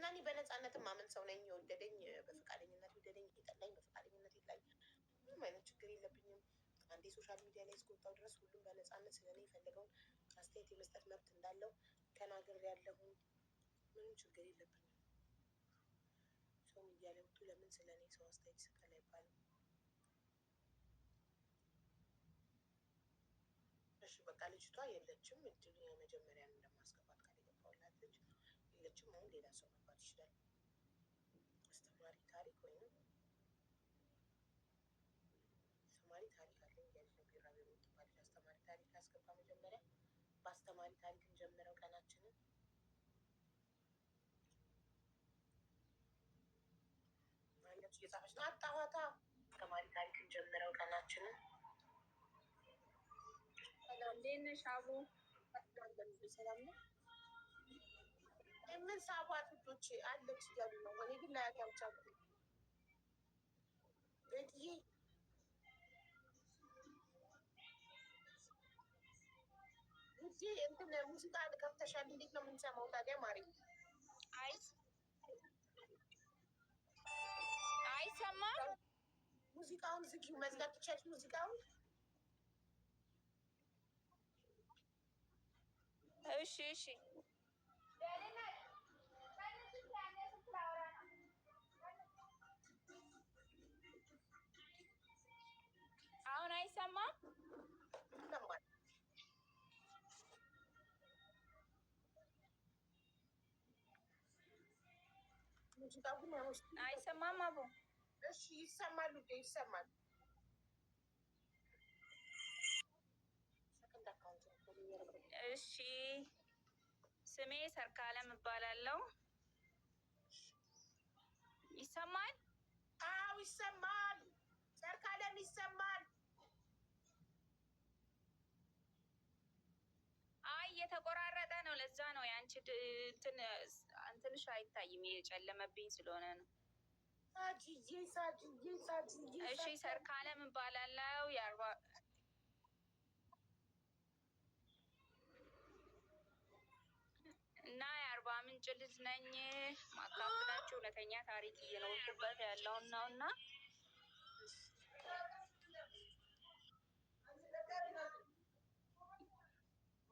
እኔ በነፃነትም ማመን ሰው ነኝ። የወደደኝ በፈቃደኝነት ይውደደኝ፣ የጠላኝ በፈቃደኝነት ይጥላኝ። ምንም አይነት ችግር የለብኝም። አንዴ ሶሻል ሚዲያ ላይ እስከወጣሁ ድረስ ሁሉም በነፃነት ስለኔ የፈለገውን አስተያየት የመስጠት መብት እንዳለው ተናግሬያለሁ። ምንም ችግር የለብኝም። ሰው ሚዲያ ላይ ወጥቶ ለምን ስለኔ ሰው አስተያየት ይሰጣል አይባልም። እሺ በቃ ልጅቷ የለችም። እድሉ የመጀመሪያን እንደማስገባት ቃል የገባሁላት ልጅ የለችም። አሁን ሌላ ሰው መግባት ይችላል። አስተማሪ ታሪክ ወይም አስተማሪ ታሪክ አለኝ እያለች ነው ቢራቢሮ የምትባል ልጅ። አስተማሪ ታሪክ ያስገባ መጀመሪያ። በአስተማሪ ታሪክ እንጀምረው ቀናችንን። አይነቱ እየጻፈች ነው። አጣኋታ። አስተማሪ ታሪክ እንጀምረው ቀናችንን። እንዴት ነሽ አቡ? ሰላም ነው። የምን ሳቧት ልጆች አለች እያሉ ነው። እኔ ግን ላያት አልቻልኩም። ቤትዬ ውዴ እንትን ሙዚቃ ከፍተሻል? እንዴት ነው የምንሰማው ታዲያ? ማሪ አይሰማም። ሙዚቃውን ዝጊው። መዝጋት ትችያለሽ ሙዚቃውን? እሺ እሺ። አሁን አይሰማም? ይሰማል። ሙዚቃው ግን አይሰማም አቦ? እሺ ይሰማል ውዴ፣ ይሰማል። እሺ ስሜ ሰርካለም እባላለሁ። ይሰማል? አዎ ይሰማል። ሰርካለም ይሰማል። አይ እየተቆራረጠ ነው። ለዛ ነው ያንቺ እንትንሽ አይታይም፣ የጨለመብኝ ስለሆነ ነው። እሺ ሰርካለም እባላለሁ። እና የአርባ ምንጭ ልጅ ነኝ። ማካፍላችሁ እውነተኛ ታሪክ እየኖርኩበት ያለውን ነው እና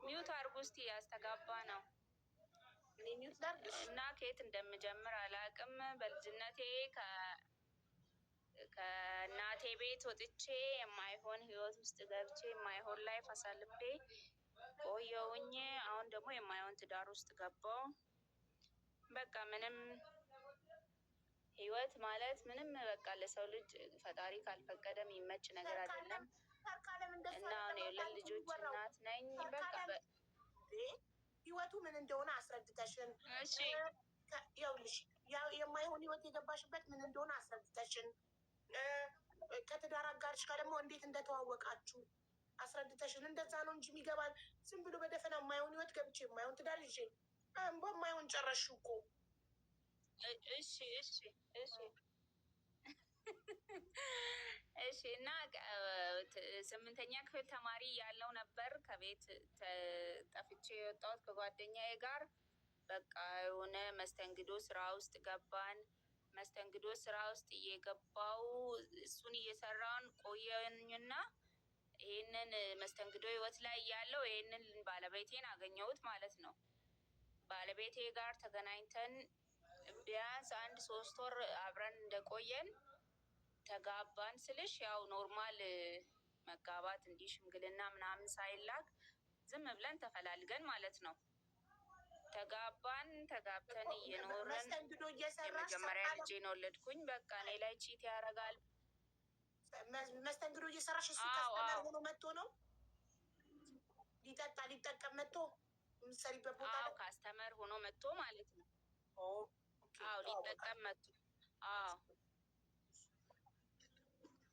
ሚዩት አርጉ እስቲ፣ ያስተጋባ ነው እና ከየት እንደምጀምር አላውቅም። በልጅነቴ ከእናቴ ቤት ወጥቼ የማይሆን ህይወት ውስጥ ገብቼ የማይሆን ላይፍ አሳልፌ ቆየውኝ። አሁን ደግሞ የማይሆን ትዳር ውስጥ ገባው። በቃ ምንም ህይወት ማለት ምንም በቃ ለሰው ልጅ ፈጣሪ ካልፈቀደ የሚመች ነገር አይደለም እና አሁን የሁለት ልጆች እናት ነኝ። በቃ ህይወቱ ምን እንደሆነ አስረድተሽን፣ ይኸውልሽ የማይሆን ህይወት የገባሽበት ምን እንደሆነ አስረድተሽን፣ ከትዳር አጋርሽ ጋር ደግሞ እንዴት እንደተዋወቃችሁ አስረድተሽን፣ እንደዛ ነው እንጂ የሚገባን ዝም ብሎ በደፈና የማይሆን ህይወት ገብቼ የማይሆን ትዳር ይዤ በማይሆን ጨረስሽው እኮ። እሺ እሺ እሺ እሺ። እና 8ኛ ክፍል ተማሪ ያለው ነበር ከቤት ጠፍቼ የወጣሁት ከጓደኛዬ ጋር። በቃ የሆነ መስተንግዶ ስራ ውስጥ ገባን። መስተንግዶ ስራ ውስጥ እየገባው እሱን እየሰራን ቆየንና ይህንን መስተንግዶ ህይወት ላይ ያለው ይህንን ባለቤቴን አገኘሁት ማለት ነው። ባለቤቴ ጋር ተገናኝተን ቢያንስ 1-3 ወር አብረን እንደቆየን ተጋባን። ስልሽ ያው ኖርማል መጋባት እንዲህ ሽምግልና ምናምን ሳይላክ ዝም ብለን ተፈላልገን ማለት ነው ተጋባን። ተጋብተን እየኖርን የመጀመሪያ ልጄን ወለድኩኝ። በቃ እኔ ላይ ቺት ያደርጋል። መስተንግዶ እየሰራሽ እሱ ካስተማር ሆኖ መጥቶ ነው ሊጠቀም መጥቶ የምትሰሪበት ቦታ ነው። ካስተመር ሆኖ መጥቶ ማለት ነው። አዎ ሊጠቀም መጥቶ። አዎ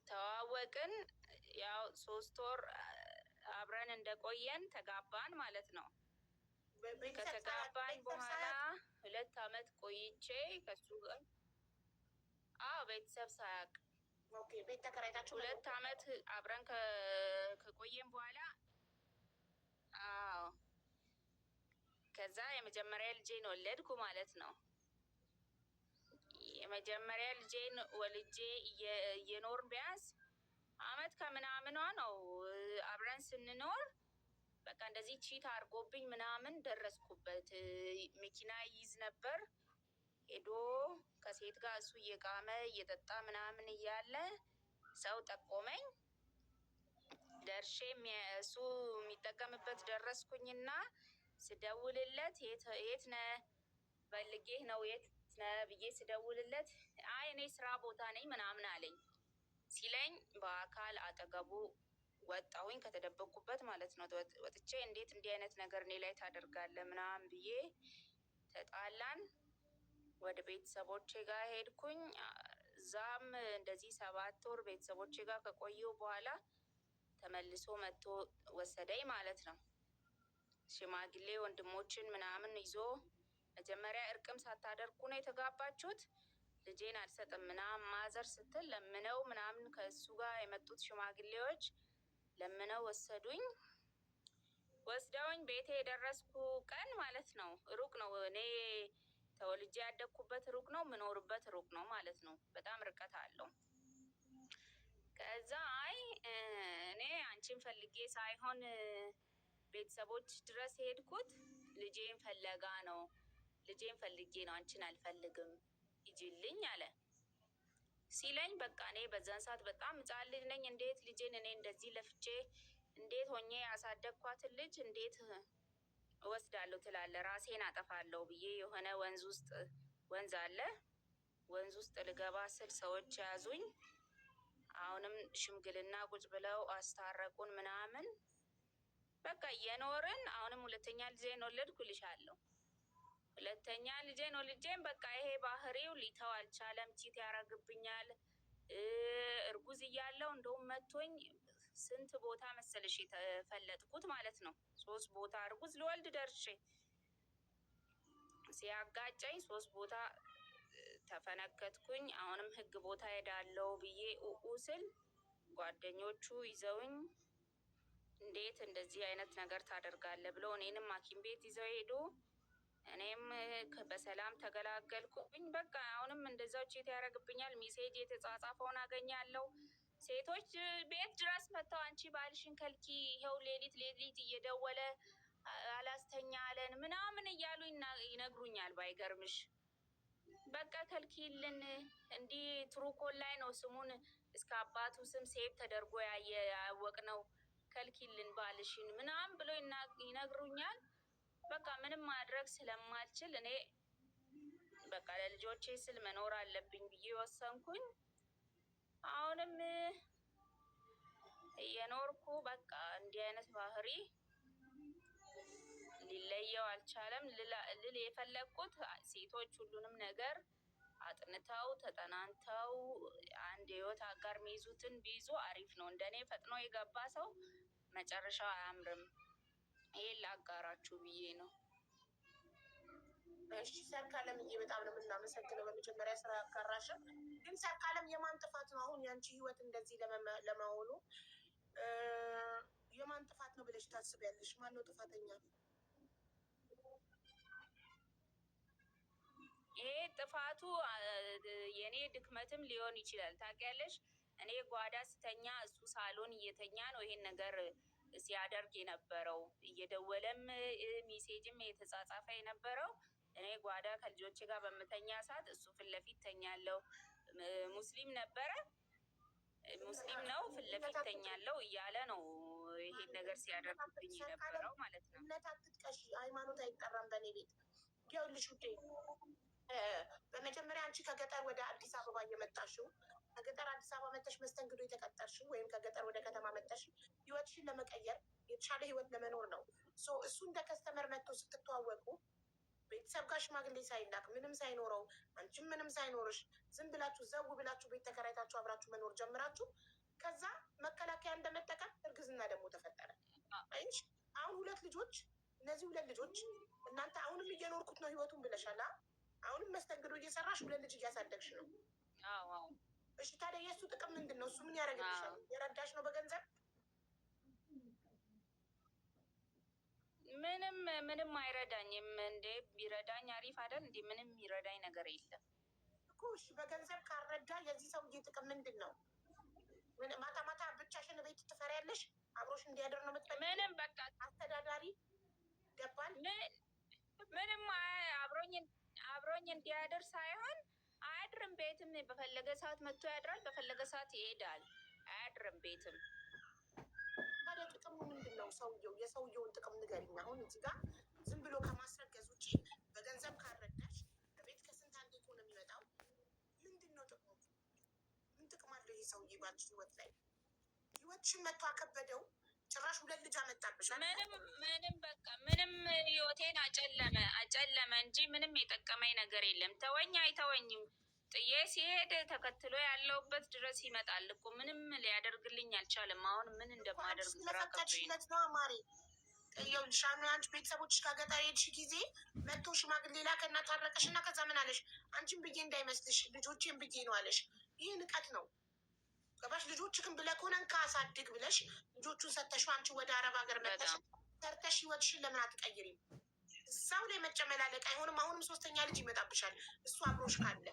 ተዋወቅን። ያው 3 ወር አብረን እንደቆየን ተጋባን ማለት ነው። ከተጋባን በኋላ 2 አመት ቆይቼ ከሱ ጋር ቤተሰብ ሳያውቅ 2 አመት አብረን ከቆየን በኋላ ከዛ የመጀመሪያ ልጄን ወለድኩ ማለት ነው። የመጀመሪያ ልጄን ወልጄ እየኖር ቢያንስ አመት ከምናምኗ ነው አብረን ስንኖር በቃ እንደዚህ ቺት አድርጎብኝ ምናምን ደረስኩበት። መኪና ይይዝ ነበር ሄዶ ከሴት ጋር እሱ እየቃመ እየጠጣ ምናምን እያለ ሰው ጠቆመኝ። ደርሼ እሱ የሚጠቀምበት ደረስኩኝና ስደውልለት የት ነህ ፈልጌህ ነው የት ነህ ብዬ ስደውልለት አይ እኔ ስራ ቦታ ነኝ ምናምን አለኝ። ሲለኝ በአካል አጠገቡ ወጣሁኝ ከተደበቅኩበት ማለት ነው። ወጥቼ እንዴት እንዲህ አይነት ነገር እኔ ላይ ታደርጋለህ ምናምን ብዬ ተጣላን። ወደ ቤተሰቦቼ ጋር ሄድኩኝ። እዛም እንደዚህ 7 ወር ቤተሰቦቼ ጋር ከቆየሁ በኋላ ተመልሶ መጥቶ ወሰደኝ ማለት ነው። ሽማግሌ ወንድሞችን ምናምን ይዞ መጀመሪያ እርቅም ሳታደርጉ ነው የተጋባችሁት ልጄን አልሰጥም ምናምን ማዘር ስትል ለምነው ምናምን ከእሱ ጋር የመጡት ሽማግሌዎች ለምነው ወሰዱኝ። ወስደውኝ ቤቴ የደረስኩ ቀን ማለት ነው ሩቅ ነው እኔ ተወልጄ ያደግኩበት ሩቅ ነው ምኖርበት ሩቅ ነው ማለት ነው። በጣም ርቀት አለው። ከዛ አይ እኔ አንቺን ፈልጌ ሳይሆን ቤተሰቦች ድረስ ሄድኩት ልጄን ፈለጋ ነው ልጄን ፈልጌ ነው አንቺን አልፈልግም ሂጂልኝ አለ። ሲለኝ በቃ እኔ በዛን ሰዓት በጣም ሕፃን ልጅ ነኝ። እንዴት ልጄን እኔ እንደዚህ ለፍቼ እንዴት ሆኜ ያሳደግኳትን ልጅ እንዴት እወስዳለሁ ትላለህ? ራሴን አጠፋለሁ ብዬ የሆነ ወንዝ አለ ወንዝ ውስጥ ልገባ ስል ሰዎች ያዙኝ። አሁንም ሽምግልና ቁጭ ብለው አስታረቁን ምናምን በቃ እየኖርን አሁንም ሁለተኛ ልጄን ወለድኩ እልሻለሁ። ሁለተኛ ልጄን ወልጄም በቃ ይሄ ባህሪው ሊተው አልቻለም። ቺት ያደርግብኛል። እርጉዝ እያለሁ እንደውም መቶኝ ስንት ቦታ መሰለሽ የተፈለጥኩት ማለት ነው። 3 ቦታ እርጉዝ ልወልድ ደርሼ ሲያጋጨኝ 3 ቦታ ተፈነከትኩኝ። አሁንም ህግ ቦታ ሄዳለሁ ብዬ ስል ጓደኞቹ ይዘውኝ እንዴት እንደዚህ አይነት ነገር ታደርጋለህ ብለው እኔንም ሐኪም ቤት ይዘው ሄዱ። እኔም በሰላም ተገላገልኩኝ። በቃ አሁንም እንደዛው ቺት ያደርግብኛል። ሜሴጅ የተጻጻፈውን አገኛለሁ። ሴቶች ቤት ድረስ መጥተው አንቺ ባልሽን ከልኪ ይኸው ሌሊት እየደወለ አላስተኛ አለን ምናምን እያሉ ይነግሩኛል። ባይገርምሽ በቃ ከልኪልን እንዲህ ትሩኮል ላይ ነው ስሙን እስከ አባቱ ስም ሴቭ ተደርጎ ያወቅነው ከልኪልን ባልሽን ምናምን ብሎ ይነግሩኛል። በቃ ምንም ማድረግ ስለማልችል እኔ በቃ ለልጆቼ ስል መኖር አለብኝ ብዬ ወሰንኩኝ። አሁንም እየኖርኩ በቃ እንዲህ አይነት ባህሪ ሊለየው አልቻለም። ልል የፈለግኩት ሴቶች ሁሉንም ነገር አጥንተው ተጠናንተው አንድ የህይወት አጋር የሚይዙትን ቢይዙ አሪፍ ነው። እንደኔ ፈጥኖ የገባ ሰው መጨረሻው አያምርም። ይሄን ላጋራችሁ ብዬ ነው። እሺ ሰርካለምዬ በጣም ነው የምናመሰግነው በመጀመሪያ ስራ ያጋራሽን። ግን ሰርካለም የማን ጥፋት ነው አሁን ያንቺ ህይወት እንደዚህ ለመሆኑ የማን ጥፋት ነው ብለሽ ታስቢያለሽ? ማን ነው ጥፋተኛ? ይሄ ጥፋቱ የኔ ድክመትም ሊሆን ይችላል። ታውቂያለሽ እኔ ጓዳ ስተኛ እሱ ሳሎን እየተኛ ነው ይሄን ነገር ሲያደርግ የነበረው። እየደወለም ሜሴጅም የተጻጻፈ የነበረው እኔ ጓዳ ከልጆቼ ጋር በምተኛ ሰዓት እሱ ፊት ለፊት ተኛለው። ሙስሊም ነበረ ሙስሊም ነው ፊት ለፊት ተኛለው እያለ ነው ይሄን ነገር ሲያደርግብኝ የነበረው ማለት ነው። እምነት አትጥቀሽ፣ ሃይማኖት አይጠራም በእኔ ቤት። ይኸውልሽ ውዴ በመጀመሪያ አንቺ ከገጠር ወደ አዲስ አበባ እየመጣሽው ከገጠር አዲስ አበባ መጥተሽ መስተንግዶ የተቀጠርሽው ወይም ከገጠር ወደ ከተማ መጥተሽ ህይወትሽን ለመቀየር የተሻለ ህይወት ለመኖር ነው። እሱ እንደ ከስተመር መጥቶ ስትተዋወቁ ቤተሰብ ጋር ሽማግሌ ሳይላክ ምንም ሳይኖረው አንቺም ምንም ሳይኖርሽ ዝም ብላችሁ ዘው ብላችሁ ቤት ተከራይታችሁ አብራችሁ መኖር ጀምራችሁ ከዛ መከላከያ እንደመጠቀም እርግዝና ደግሞ ተፈጠረ። አይሽ አሁን 2 ልጆች እነዚህ 2 ልጆች እናንተ አሁንም እየኖርኩት ነው ህይወቱን ብለሻል። አሁንም መስተንግዶ እየሰራሽ 2 ልጅ እያሳደግሽ ነው። እሺ ታዲያ የእሱ ጥቅም ምንድን ነው? እሱ ምን ያደርግልሻል? የረዳሽ ነው በገንዘብ? ምንም አይረዳኝም። እንዴ ቢረዳኝ አሪፍ አይደል? እንዴ ምንም የሚረዳኝ ነገር የለም እኮ እሺ በገንዘብ ካረዳ የዚህ ሰውዬ ጥቅም ምንድን ነው? ማታ ማታ ብቻሽን ቤት ትፈሪያለሽ? አብሮሽ እንዲያደር ነው የምትፈልጊው? ምንም በቃ አስተዳዳሪ ገባል? ምንም አብሮኝ እንዲያደር ሳይሆን አያድርም ቤትም። በፈለገ ሰዓት መጥቶ ያድራል፣ በፈለገ ሰዓት ይሄዳል። አያድርም ቤትም። ታዲያ ጥቅሙ ምንድን ነው? ሰውየው የሰውየውን ጥቅም ንገሪኝ። አሁን እዚህ ጋር ዝም ብሎ ከማስረገዝ ውጭ በገንዘብ ካረዳሽ ቤት ከስንት አንዴ እኮ ነው የሚመጣው። ምንድን ነው ጥቅሙ? ምን ጥቅም አለው ይሄ ሰውዬ ባንቺ ህይወት ላይ? ህይወትሽን መጥቶ አከበደው። ጭራሽ 2 ልጅ አመጣብሽ። ምንም በቃ ምንም ህይወቴን አጨለመ እንጂ ምንም የጠቀመኝ ነገር የለም። ተወኝ አይተወኝም። ጥዬ ሲሄድ ተከትሎ ያለውበት ድረስ ይመጣል እኮ። ምንም ሊያደርግልኝ አልቻለም። አሁን ምን እንደማደርግ ግራ ገብቶኝ ነው አማሬ። ይኸውልሽ አንቺ ቤተሰቦችሽ ጋር ገጠር የሄድሽ ጊዜ መጥቶ ሽማግሌ ላከና ታረቀሽ እና ከዛ ምን አለሽ? አንቺን ብዬ እንዳይመስልሽ ልጆቼን ብዬ ነው አለሽ። ይህ ንቀት ነው። ገባሽ? ልጆችህን ብለህ ከሆነ አሳድግ ብለሽ ልጆቹን ሰተሽ አንቺ ወደ አረብ ሀገር መጥተሽ ሰርተሽ ህይወትሽን ለምን አትቀይሪም? እዛው ላይ መጨመላለቅ አይሆንም። አሁንም 3ኛ ልጅ ይመጣብሻል እሱ አብሮሽ ካለ።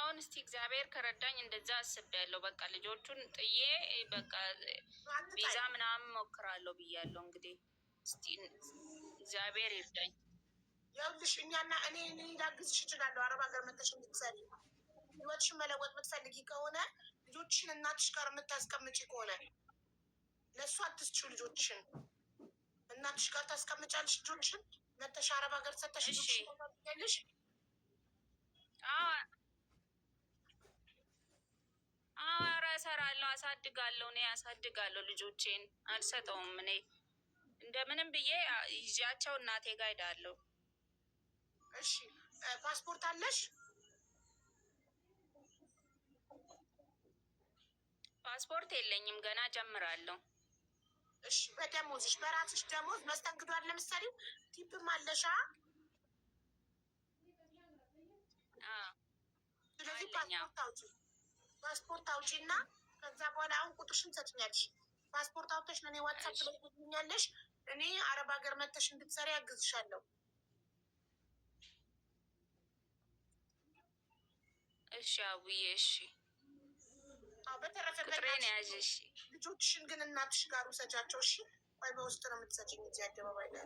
አሁን እስቲ እግዚአብሔር ከረዳኝ እንደዛ አስቤያለሁ። በቃ ልጆቹን ጥዬ በቃ ቪዛ ምናምን ሞክራለሁ ብያለሁ። እንግዲህ እስቲ እግዚአብሔር ይርዳኝ። ይኸውልሽ እኔ ላግዝሽ እችላለሁ። አረብ ሀገር መጥተሽ እንድትሰሪ ህይወትሽን መለወጥ የምትፈልጊ ከሆነ ልጆችሽን እናትሽ ጋር የምታስቀምጪ ከሆነ ለእሱ አትስጪው። ልጆችሽን እናትሽ ጋር ታስቀምጫለሽ። ልጆችሽን መጥተሽ አረብ ሀገር ሰተሽ ልጆችሽ ኧረ እሰራለሁ፣ አሳድጋለሁ። እኔ አሳድጋለሁ ልጆቼን፣ አልሰጠውም። እኔ እንደምንም ብዬ ይዣቸው እናቴ ጋር ሄዳለሁ። እሺ ፓስፖርት አለሽ? ፓስፖርት የለኝም፣ ገና ጀምራለሁ። እሺ በደሞዝሽ በራስሽ ደሞዝ መስተንግዶ አለ ለምሳሌው ቲፕም አለሻ? ስለዚህ ፓስፖርት አውጪ እና ከዛ በኋላ አሁን ቁጥርሽን ትሰጪኛለሽ። ፓስፖርት አውጥተሽ ለእኔ ዋትሳፕ ላይ ትልኛለሽ። እኔ አረብ ሀገር መጥተሽ እንድትሰሪ አግዝሻለሁ። እሺ አቡዬ፣ እሺ። በተረፈ ቁጥሬን ያዥ። እሺ ልጆችሽን ግን እናትሽ ጋር ውሰጃቸው። እሺ ወይ በውስጥ ነው የምትሰጪኝ? እዚህ አደባባይ ላይ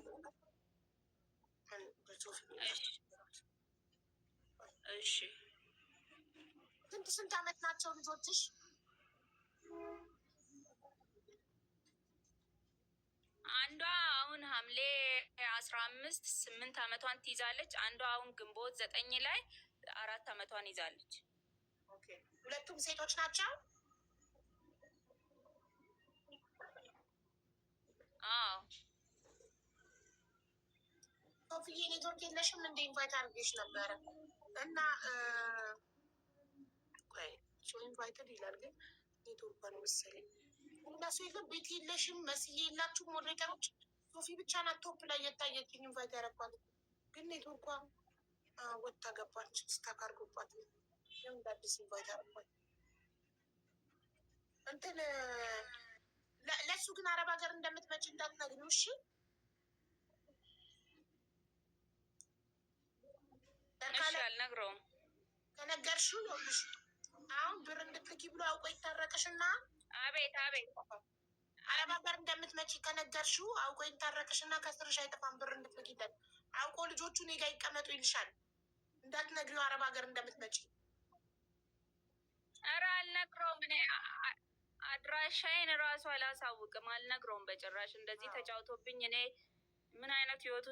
እሺ። ስንት አመት ናቸው ልጆችሽ? አንዷ አሁን ሐምሌ 15 8 አመቷን ትይዛለች። አንዷ አሁን ግንቦት 9 ላይ 4 አመቷን ይዛለች። ሁለቱም ሴቶች ናቸው? አዎ። ሶፊዬ ኔትወርክ የለሽም እንደ ኢንቫይት አድርጌሽ ነበረ እና ኢንቫይትድ ይላል ግን ኔትወርክ ነው መሰለኝ። እነሱ የለም ቤት የለሽም፣ መስዬ የላችሁም ሞዴሬተሮች። ሶፊ ብቻ ናት ቶፕ ላይ የታየችኝ ኢንቫይት ያደረኳት ግን ኔትወርኳ ወጥታ ገባች። ስታካርጎባት እንደ አዲስ ኢንቫይት አደረኳት። እንትን ለእሱ ግን አረብ ሀገር እንደምትመጪ እንዳትነግሪው እሺ? አልነግረውም። ከነገርሽው ይኸውልሽ አሁን ብር እንድትልኪ ብሎ አውቆ ይታረቅሽና አቤት አረብ ሀገር እንደምትመጪ ከነገርሽው አውቆ ይታረቅሽና ከስርሽ አይጠፋም። ብር እንድትልኪለት አውቆ ልጆቹ እኔ ጋ ይቀመጡ ይልሻል። እንዳትነግሪው አረብ ሀገር እንደምትመጪ። ኧረ አልነግረውም። እኔ አድራሻዬን እራሱ አላሳውቅም፣ አልነግረውም በጭራሽ። እንደዚህ ተጫውቶብኝ እኔ ምን አይነት ህይወት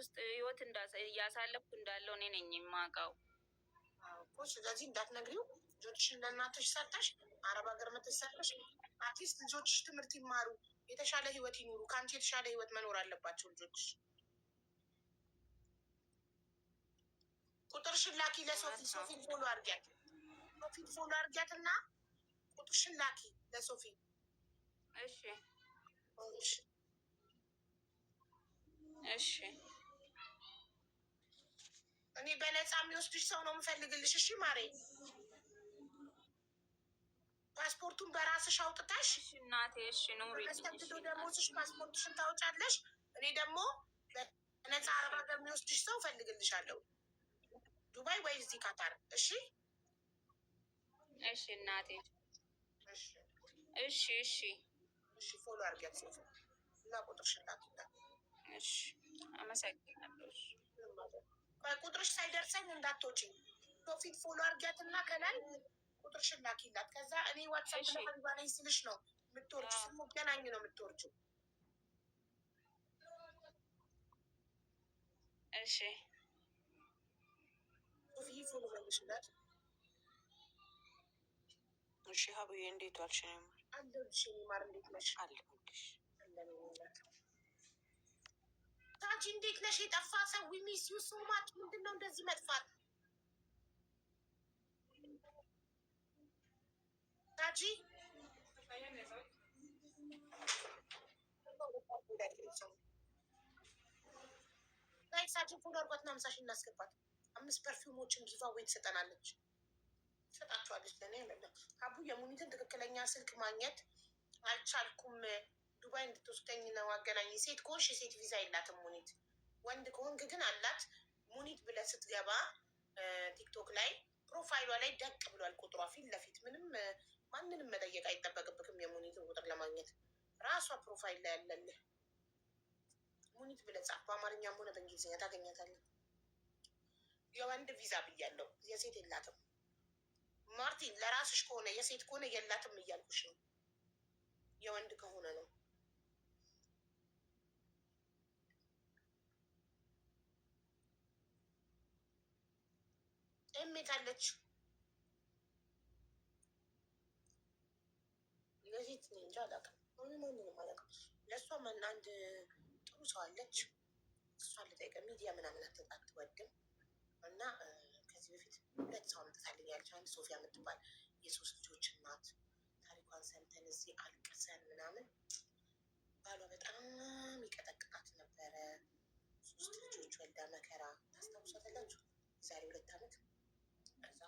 እያሳለፍኩ እንዳለው እኔ ነኝ የማውቀው። ስለዚህ እንዳትነግሪው። ልጆችሽን ለእናትሽ ሰጠሽ፣ አረብ ሀገር መተሽ ሰጠሽ። አትሊስት ልጆችሽ ትምህርት ይማሩ፣ የተሻለ ህይወት ይኑሩ። ከአንቺ የተሻለ ህይወት መኖር አለባቸው ልጆችሽ። ቁጥርሽን ላኪ ለሶፊ። ሶፊን ፎሎ አድርጊያት። ሶፊን ፎሎ አድርጊያት እና ቁጥርሽን ላኪ ለሶፊ። እሺ እኔ በነፃ የሚወስድሽ ሰው ነው የምፈልግልሽ። እሺ ማሬ፣ ፓስፖርቱን በራስሽ አውጥተሽ እናቴ። እሺ ኑሪ። በስተግዶ ደሞዝሽ ፓስፖርትሽን ታወጫለሽ። እኔ ደግሞ ነፃ አረብ ሀገር የሚወስድሽ ሰው ፈልግልሻለሁ፣ ዱባይ ወይ እዚህ ካታር። እሺ እሺ እናቴ። እሺ እሺ እሺ እሺ። ፎሎ አድርጊያት ሴት እና ቁጥርሽን ላኪላት። እሺ አመሰግናለሁ። ቁጥርሽ ሳይደርሰኝ እንዳትወጪ። ፊት ፎሎ አድርጊያት እና ከላይ ቁጥርሽን ላኪላት። ከዛ እኔ ዋትሳፕ ለሀቢባ ነኝ ስልሽ ነው የምትወርጁ። ስንገናኝ ነው የምትወርጁ። እሺ ሶፊዬ ፎሎ መልሽላት። እሺ ሀቡዬ እንዴት ዋልሽ? አለሁልሽ የኔ ማር፣ እንዴት ነሽ? አለሁልሽ። ታጂ እንዴት ነሽ? የጠፋ ሰው ሚስ ዩ ሶ ማች። ምንድን ነው እንደዚህ መጥፋት? ታጂ ላይክሳችን ፎሎ አድርጓት እና 50 ሺህ እናስገባት። 5 ፐርፊውሞችን ጊቫ ዌይ ትሰጠናለች፣ ትሰጣችኋለች። ለእኔ አይደለም አቡ። የሙኒትን ትክክለኛ ስልክ ማግኘት አልቻልኩም። ዱባይ እንድትወስደኝ ነው አገናኝ። ሴት ከሆንሽ የሴት ቪዛ የላትም ሙኒት። ወንድ ከሆንክ ግን አላት። ሙኒት ብለህ ስትገባ ቲክቶክ ላይ ፕሮፋይሏ ላይ ደቅ ብሏል ቁጥሯ ፊት ለፊት። ምንም ማንንም መጠየቅ አይጠበቅብክም። የሙኒትን ቁጥር ለማግኘት ራሷ ፕሮፋይል ላይ ያለልህ ሙኒት ብለህ ጻፍ። በአማርኛም ሆነ በእንግሊዝኛ ታገኛታለህ። የወንድ ቪዛ ብያለሁ፣ የሴት የላትም። ማርቲን ለራስሽ ከሆነ የሴት ከሆነ የላትም እያልኩሽ ነው። የወንድ ከሆነ ነው። እሜታለች ለሴት እንጃ አላውቅም። ማንንም አላውቅም። ለእሷ አንድ ጥሩ ሰው አለች። እሷን ልጠይቀ ሚዲያ ምናምን አትወድም እና ከዚህ በፊት 2 ሰው አምጥታልኛለች። አንድ ሶፊያ የምትባል የ3 ልጆች እናት። ታሪኳን ሰምተን እዚህ አልቅሰን ምናምን። ባሏ በጣም ይቀጠቅጣት ነበረ። 3 ልጆች ወልዳ መከራ። ታስታውሳታላችሁ? የዛሬ 2 ዓመት ከዛ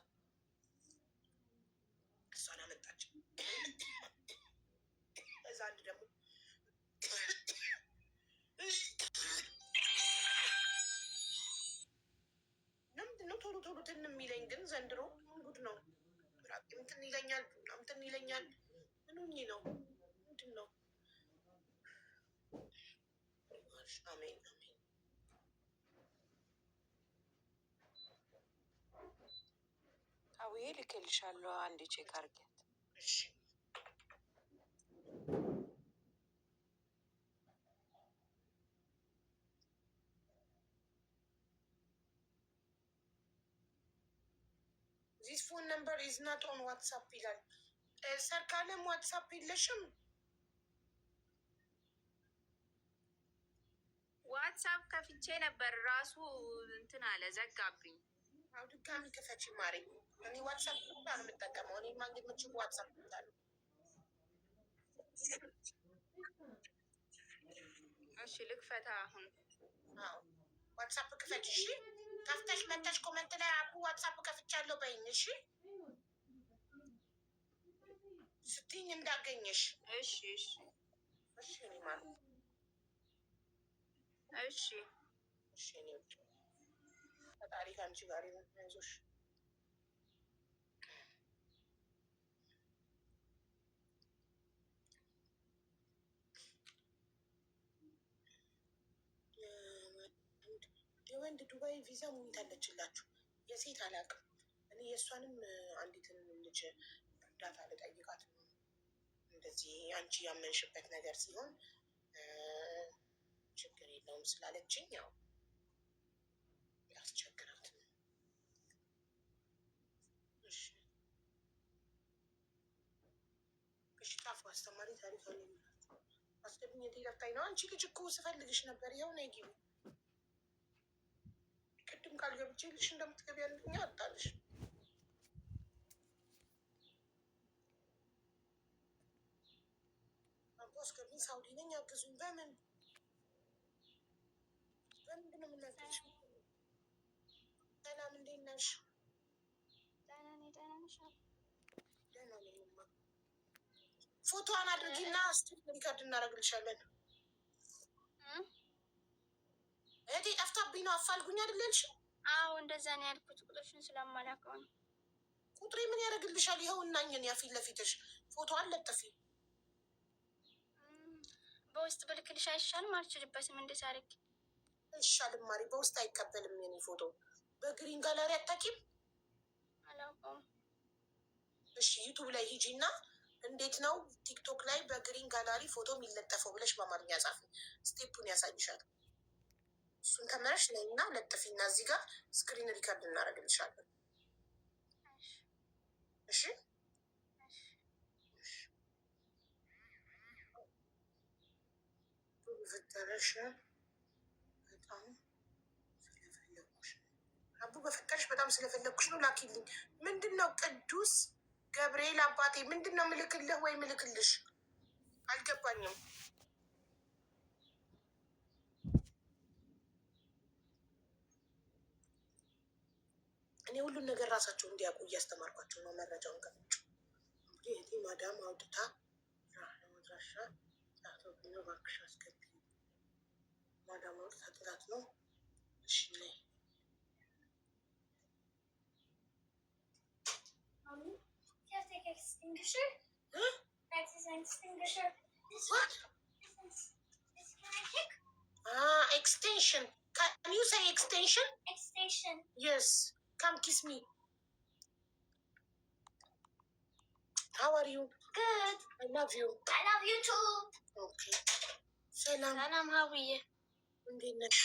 እሷን አመጣች። እዛ አንድ ደግሞ ለምንድነው ቶሎ ቶሎ ትን የሚለኝ ግን ዘንድሮ ጉድ ነው። ምትን ይለኛል፣ ምትን ይለኛል። ምን ሆኜ ነው? ምንድን ነው? አሜን አሜን። አውዬ ልክልሻለሁ። አንዴ ቼክ አድርጊያት። እሺ ዚስ ፎን ነምበር ኢዝ ናት ኦን ዋትሳፕ ይላል። ሰርካለም ዋትሳፕ የለሽም? ዋትሳፕ ከፍቼ ነበር ራሱ እንትን አለ ዘጋብኝ። አው ድጋሚ ክፈች ማሪ። እኔ ዋትሳፕ ነው የምጠቀመው። እኔ ማግኘት የምችል ዋትሳፕ እንዳለ። እሺ ልክፈታ አሁን። አዎ ዋትሳፕ ክፈች። እሺ ከፍተሽ መተሽ ኮመንት ላይ አቡ ዋትሳፕ ከፍቻለሁ በይኝ። እሺ ስትይኝ እንዳገኘሽ። እሺ እሺ እሺ እኔ ማለት እሺ እሺ እኔ ፈጣሪ ከአንቺ ጋር ይሁን። አይዞሽ። የወንድ ዱባይ ቪዛ ሙኒት አለችላችሁ። የሴት አላውቅም። እኔ የእሷንም አንዲትን ልጅ እርዳታ ልጠይቃት ነው። እንደዚህ አንቺ ያመንሽበት ነገር ሲሆን ችግር የለውም ስላለችኝ ያው ያስቸግራት ነው። እሺ ጣፉ አስተማሪ ታሪክ አለ አስገብኝ። የጠይቀኝ ነው። አንቺ ልጅ እኮ ስፈልግሽ ነበር። ይኸው ነይ ግቢ። ቅድም ቃል ገብቼልሽ እንደምትገቢ ያለኛ አጣልሽ። አስገብኝ። ሳውዲ ነኝ አግዙኝ። በምን በምንድን ነው የምናገርሽ? ሰላም እንዴት ነሽ? ደህና ነኝ። ደህና ነሽ? ደህና ነኝማ። ፎቶዋን አድርጊና እስቲ ሪከርድ እናደርግልሻለን። እህቴ ጠፍታብኝ ነው አፋልጉኝ አይደል ያልሽኝ? አዎ እንደዛ ነው ያልኩት። ቁጥርሽን ስለማላውቀው ነው። ቁጥሬ ምን ያደርግልሻል? ይኸው እናኝን ያ ፊት ለፊትሽ ፎቶ አለጥፊ። በውስጥ ብልክልሽ አይሻልም? አልችልበትም እንደዛ አድርጊ። አይሻልም ማሪ፣ በውስጥ አይቀበልም የኔ ፎቶ። በግሪን ጋላሪ አታውቂም? አላውቀውም። እሺ ዩቱብ ላይ ሂጂ እና እንዴት ነው ቲክቶክ ላይ በግሪን ጋላሪ ፎቶ የሚለጠፈው ብለሽ በአማርኛ ጻፊ። ስቴፑን ያሳይሻል። እሱን ተመረሽ ነይ እና ለጥፊ እና እዚህ ጋር ስክሪን ሪከርድ እናደርግልሻለን። እሺ በፈጠረሽ በጣም ስለፈለኩሽ አቡ በፈጠረሽ በጣም ስለፈለኩሽ ነው ላኪልኝ። ምንድን ነው ቅዱስ ገብርኤል አባቴ ምንድን ነው ምልክልህ ወይ ምልክልሽ? አልገባኝም። እኔ ሁሉን ነገር ራሳቸው እንዲያውቁ እያስተማርኳቸው ነው። መረጃውን ከፍጭ እንግዲህ እህቴ ማዳም አውጥታ ለመድራሻ ጣቶብነ ባክሽ አስገቢ ማዳም አውጥታ ጥላት ነው። እሺ ነይ extinguisher? Huh? That's his extinguisher. This What? This can I pick? Extension. Can you say extension? Extension. Yes. Come kiss me. How are you? Good. I love you. I love you too. Okay. ሰላም ሰላም ሀብዬ፣ እንዴት ነሽ?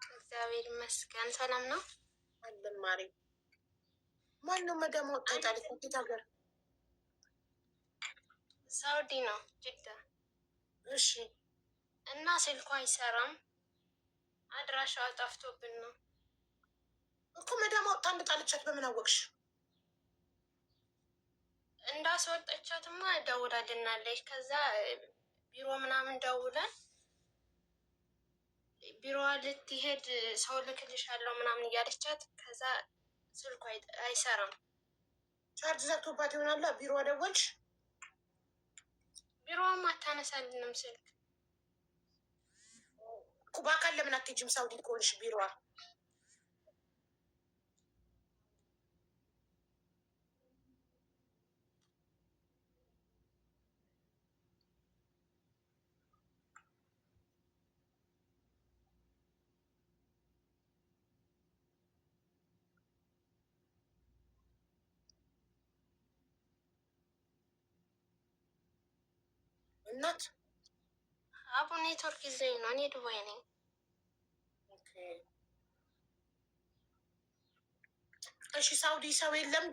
እግዚአብሔር ይመስገን ሰላም ነው አለን ማሪ። ማን ነው መዳም ወጣ ጣልኩት ሀገር? ሳውዲ ነው ጅዳ። እሺ እና ስልኳ አይሰራም፣ አድራሻዋ ጠፍቶብን ነው እኮ። መዳም ወጣ እንደጣለቻት በምን አወቅሽ? እንዳስወጣቻትማ ደውላልናለች። ከዛ ቢሮ ምናምን ደውለን ቢሮዋ ልትሄድ ሰው ልክልሻለሁ ምናምን እያለቻት፣ ከዛ ስልኳ አይሰራም። ቻርጅ ዘግቶባት ይሆናላ። ቢሮ ደወልሽ? ቢሮዋም አታነሳልንም ስልክ። በአካል ለምን አትሄጂም? ሳውዲ ከሆንሽ ቢሮዋ እናት አቡ ኔትወርክ ይዘኝ ነው። እኔ ዱባይ ነኝ። እሺ ሳውዲ ሰው የለም?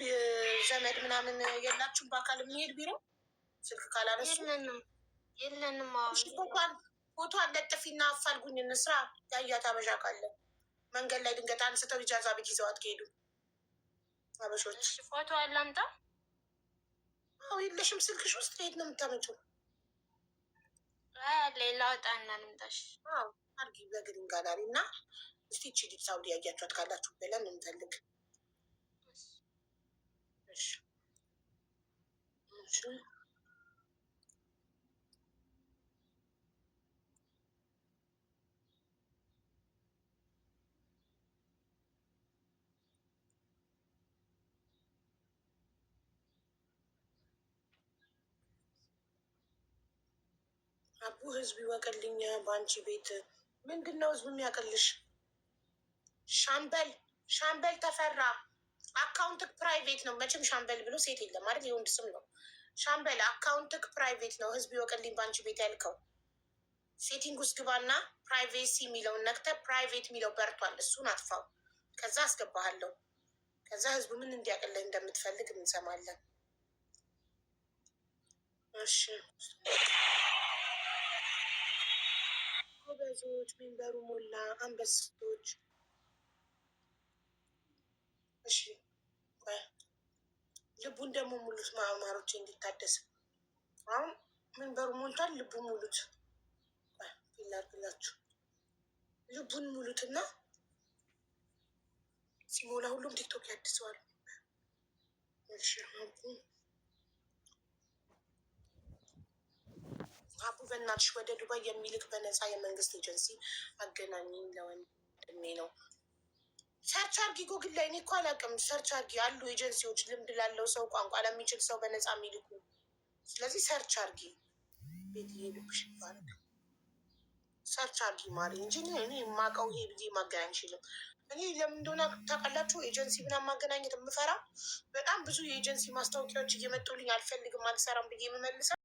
ዘመድ ምናምን የላችሁም? በአካል የሚሄድ ቢሮ ስልክ ካላነሱ የለንም። ፎቶ አለጥፊና አፋልጉኝ እንስራ። ያያት አበሻ ካለ መንገድ ላይ ድንገት አንስተው ኢጃዛ ቤት ይዘዋት ከሄዱ አበሾች። ፎቶ አላምጣ? አዎ የለሽም ስልክሽ ውስጥ? የት ነው የምታመጪው? ሌላ ወጣና ልምጣሽ። አርጊ በግሪን ጋላሪ እና እስቲ ቺ ሳውዲ ያያችኋት ካላችሁ ብለን እንፈልግ። አቡ ህዝብ ይወቅልኝ። በአንቺ ቤት ምንድን ነው ህዝቡ የሚያቅልሽ? ሻምበል ተፈራ አካውንትክ ፕራይቬት ነው። መቼም ሻምበል ብሎ ሴት የለም አይደል? የወንድ ስም ነው። ሻምበል አካውንትክ ፕራይቬት ነው። ህዝብ ይወቅልኝ በአንቺ ቤት ያልከው ሴቲንግ ውስጥ ግባና ፕራይቬሲ የሚለውን ነክተ ፕራይቬት የሚለው በርቷል። እሱን አጥፋው። ከዛ አስገባሃለሁ። ከዛ ህዝቡ ምን እንዲያቅልህ እንደምትፈልግ እንሰማለን። እሺ ጎበዞች፣ ሜምበሩ ሞላ፣ አንበሶች። እሺ ልቡን ደግሞ ሙሉት ማማሮች እንዲታደስ። አሁን ሜምበሩ ሞልቷል። ልቡን ሙሉት። ላርግላችሁ ልቡን ሙሉትና ሲሞላ ሁሉም ቲክቶክ ያድሰዋል። እሺ አቡ በእናትሽ ወደ ዱባይ የሚልክ በነፃ የመንግስት ኤጀንሲ አገናኝኝ ለወንድሜ ነው። ሰርች አርጊ ጉግል ላይ። እኔ እኮ አላውቅም። ሰርች አርጊ አሉ ኤጀንሲዎች፣ ልምድ ላለው ሰው፣ ቋንቋ ለሚችል ሰው በነፃ የሚልኩ። ስለዚህ ሰርች አርጊ። ቤት እየሄድብሽ ይባላል። ሰርች አርጊ ማሪ እንጂ እኔ የማውቀው ይሄ ብዬ ማገናኝ አይችልም። እኔ ለምን እንደሆነ ታውቃላችሁ? ኤጀንሲ ምናምን ማገናኘት የምፈራ በጣም ብዙ የኤጀንሲ ማስታወቂያዎች እየመጡልኝ አልፈልግም፣ አልሰራም ብዬ የምመልሰው